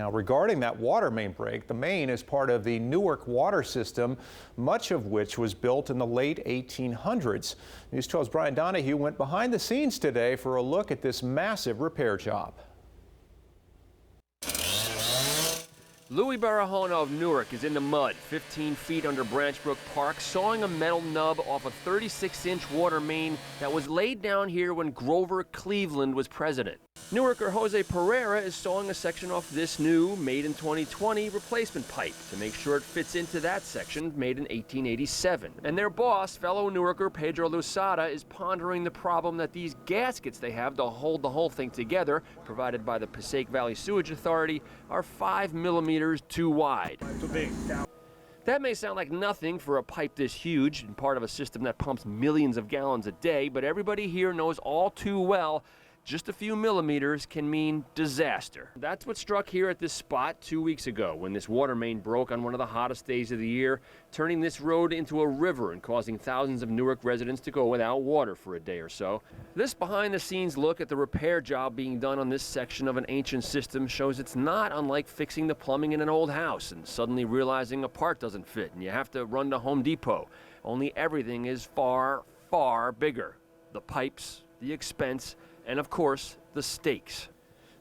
Now, regarding that water main break, the main is part of the Newark water system, much of which was built in the late 1800s. News 12's Brian Donohue went behind the scenes today for a look at this massive repair job. Louis Barahona of Newark is in the mud, 15 feet under Branchbrook Park, sawing a metal nub off a 36-inch water main that was laid down here when Grover Cleveland was president. Newarker Jose Pereira is sawing a section off this new, made in 2020, replacement pipe to make sure it fits into that section made in 1887. And their boss, fellow Newarker Pedro Lusada, is pondering the problem that these gaskets they have to hold the whole thing together, provided by the Passaic Valley Sewage Authority, are 5 millimeters too wide. Too big. That may sound like nothing for a pipe this huge and part of a system that pumps millions of gallons a day, but everybody here knows all too well just a few millimeters can mean disaster. That's what struck here at this spot 2 weeks ago when this water main broke on one of the hottest days of the year, turning this road into a river and causing thousands of Newark residents to go without water for a day or so. This behind-the-scenes look at the repair job being done on this section of an ancient system shows it's not unlike fixing the plumbing in an old house and suddenly realizing a part doesn't fit and you have to run to Home Depot. Only everything is far, far bigger. The pipes, the expense, and of course, the stakes.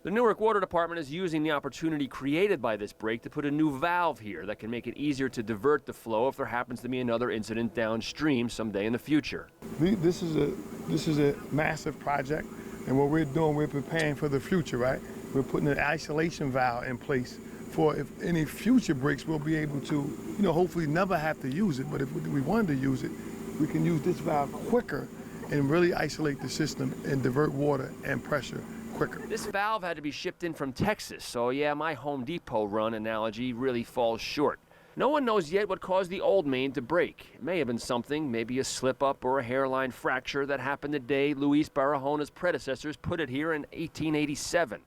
The Newark Water Department is using the opportunity created by this break to put a new valve here that can make it easier to divert the flow if there happens to be another incident downstream someday in the future. This is a massive project, and what we're doing, we're preparing for the future, right? We're putting an isolation valve in place for if any future breaks, we'll be able to, hopefully never have to use it, but if we wanted to use it, we can use this valve quicker and really isolate the system and divert water and pressure quicker. This valve had to be shipped in from Texas, so yeah, my Home Depot run analogy really falls short. No one knows yet what caused the old main to break. It may have been something, maybe a slip-up or a hairline fracture that happened the day Luis Barahona's predecessors put it here in 1887.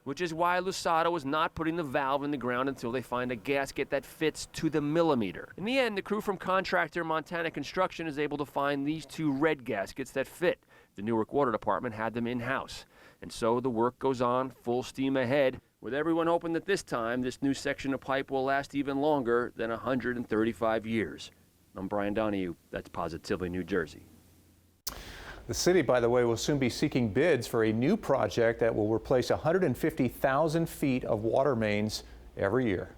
Which is why Lusada was not putting the valve in the ground until they find a gasket that fits to the millimeter. In the end, the crew from contractor Montana Construction is able to find these two red gaskets that fit. The Newark Water Department had them in-house. And so the work goes on full steam ahead, with everyone hoping that this time this new section of pipe will last even longer than 135 years. I'm Brian Donohue. That's Positively New Jersey. The city, by the way, will soon be seeking bids for a new project that will replace 150,000 feet of water mains every year.